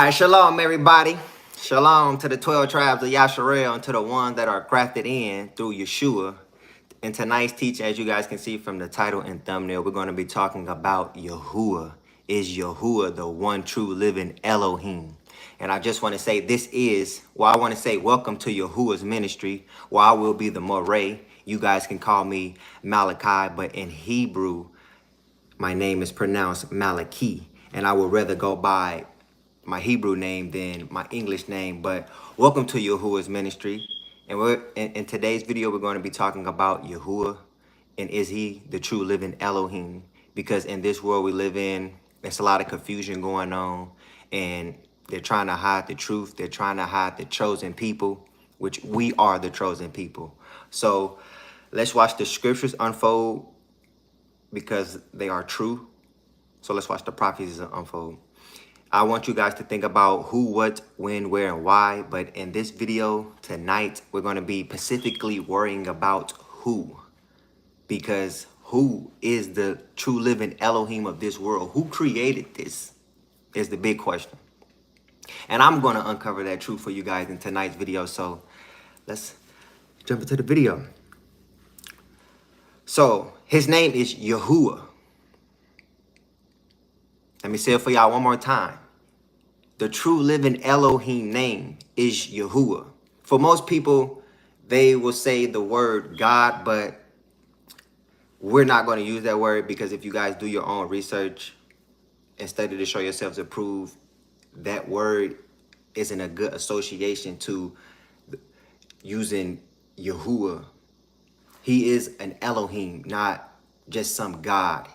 All right, shalom, everybody. Shalom to the 12 tribes of Yasharel and to the ones that are grafted in through Yeshua. In tonight's teaching, as you guys can see from the title and thumbnail, we're going to be talking about Yahuwah. Is Yahuwah the one true living Elohim? And I just want to say I want to say welcome to Yahuwah's ministry, where I will be the Moray. You guys can call me Malachi, but in Hebrew, my name is pronounced Malachi, and I would rather go by my Hebrew name than my English name. But welcome to Yahuwah's ministry. And in today's video, we're going to be talking about Yahuwah and is he the true living Elohim? Because in this world we live in, there's a lot of confusion going on, and they're trying to hide the truth. They're trying to hide the chosen people, which we are the chosen people. So let's watch the scriptures unfold because they are true. So let's watch the prophecies unfold. I want you guys to think about who, what, when, where, and why. But in this video tonight, we're going to be specifically worrying about who. Because who is the true living Elohim of this world? Who created this is the big question. And I'm going to uncover that truth for you guys in tonight's video. So let's jump into the video. So his name is Yahuwah. Let me say it for y'all one more time. The true living Elohim name is Yahuwah. For most people, they will say the word God, but we're not going to use that word because if you guys do your own research and study to show yourselves approved, that word isn't a good association to using Yahuwah. He is an Elohim, not just some God.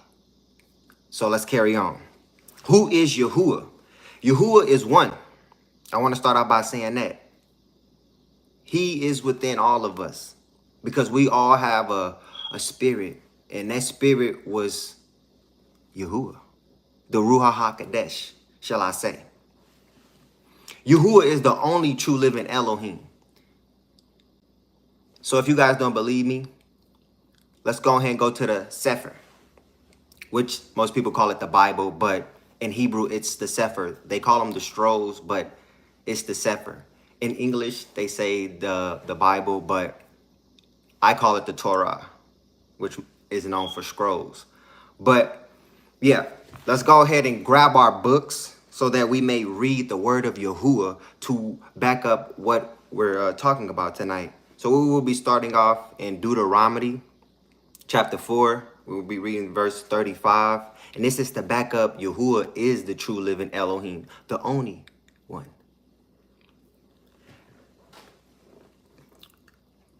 So let's carry on. Who is Yahuwah? Yahuwah is one. I want to start out by saying that. He is within all of us because we all have a spirit, and that spirit was Yahuwah, the Ruach HaKodesh, shall I say. Yahuwah is the only true living Elohim. So if you guys don't believe me, let's go ahead and go to the Sefer, which most people call it the Bible, but in Hebrew, it's the Sefer. They call them the scrolls, but it's the Sefer. In English, they say the Bible, but I call it the Torah, which is known for scrolls. But yeah, let's go ahead and grab our books so that we may read the word of Yahuwah to back up what we're talking about tonight. So we will be starting off in Deuteronomy chapter 4. We will be reading verse 35. And this is to back up Yahuwah is the true living Elohim, the only one.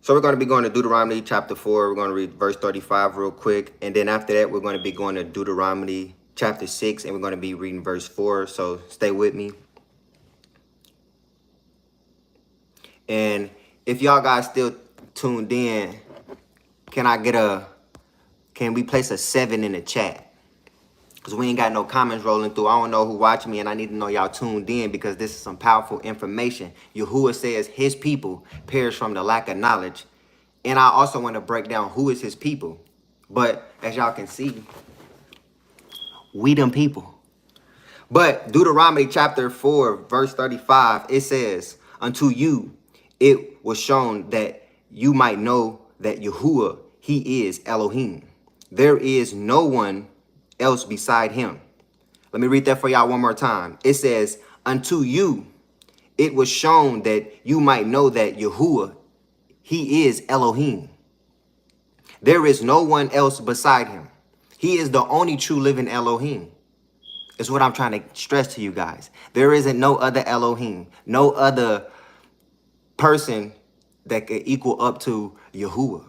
So we're going to be going to Deuteronomy chapter 4. We're going to read verse 35 real quick. And then after that, we're going to be going to Deuteronomy chapter 6. And we're going to be reading verse 4. So stay with me. And if y'all guys still tuned in, can we place a 7 in the chat? Because we ain't got no comments rolling through. I don't know who watching me, and I need to know y'all tuned in because this is some powerful information. Yahuwah says his people perish from the lack of knowledge. And I also want to break down who is his people. But as y'all can see, we them people. But Deuteronomy chapter 4, verse 35, it says, unto you it was shown that you might know that Yahuwah, he is Elohim. There is no one else beside him. Let me read that for y'all one more time. It says, unto you it was shown that you might know that Yahuwah, he is Elohim. There is no one else beside him. He is the only true living Elohim. Is what I'm trying to stress to you guys. There isn't no other Elohim, no other person that could equal up to Yahuwah.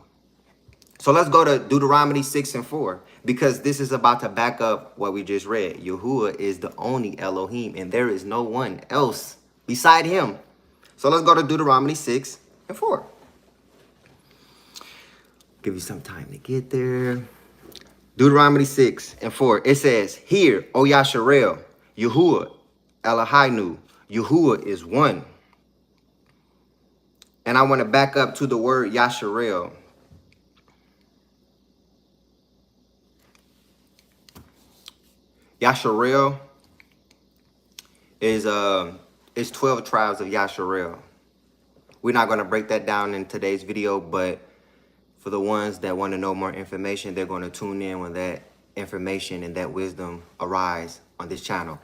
So let's go to Deuteronomy 6 and 4, because this is about to back up what we just read. Yahuwah is the only Elohim, and there is no one else beside him. So let's go to Deuteronomy 6 and 4. Give you some time to get there. Deuteronomy 6 and 4. It says, hear, O Yasharel, Yahuwah, Eloheinu, Yahuwah is one. And I want to back up to the word Yasharel. Yasharel is 12 tribes of Yasharel. We're not going to break that down in today's video, but for the ones that want to know more information, they're going to tune in when that information and that wisdom arise on this channel.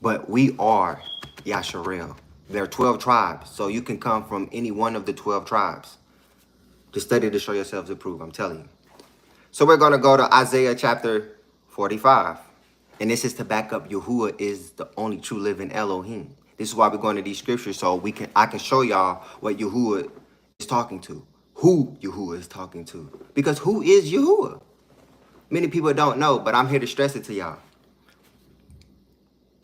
But we are Yasharel. There are 12 tribes, so you can come from any one of the 12 tribes. Just study to show yourselves approved, I'm telling you. So we're going to go to Isaiah chapter 45. And this is to back up Yahuwah is the only true living Elohim. This is why we're going to these scriptures, so I can show y'all what Yahuwah is talking to. Who Yahuwah is talking to. Because who is Yahuwah? Many people don't know, but I'm here to stress it to y'all.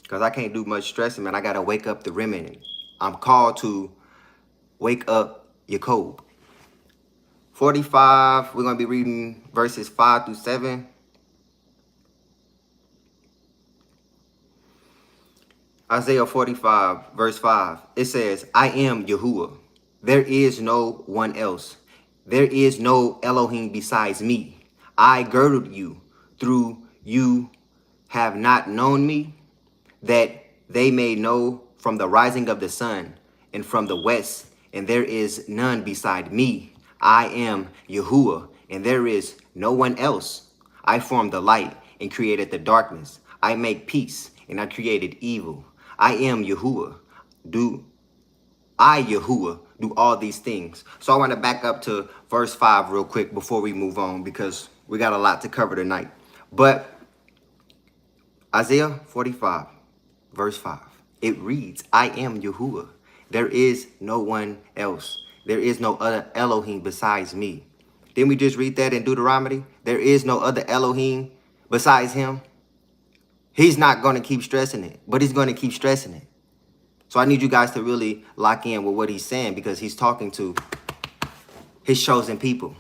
Because I can't do much stressing, man. I got to wake up the remnant. I'm called to wake up Yaakov. 45, we're going to be reading verses 5 through 7. Isaiah 45, verse 5. It says, I am Yahuwah. There is no one else. There is no Elohim besides me. I girded you through you have not known me, that they may know from the rising of the sun and from the west, and there is none beside me. I am Yahuwah, and there is no one else. I formed the light and created the darkness. I make peace, and I created evil. I am Yahuwah. Yahuwah, do all these things. So I want to back up to verse 5 real quick before we move on, because we got a lot to cover tonight. But Isaiah 45, verse 5, it reads, I am Yahuwah. There is no one else. There is no other Elohim besides me. Didn't we just read that in Deuteronomy? There is no other Elohim besides him. He's not going to keep stressing it, but he's going to keep stressing it. So I need you guys to really lock in with what he's saying, because he's talking to his chosen people.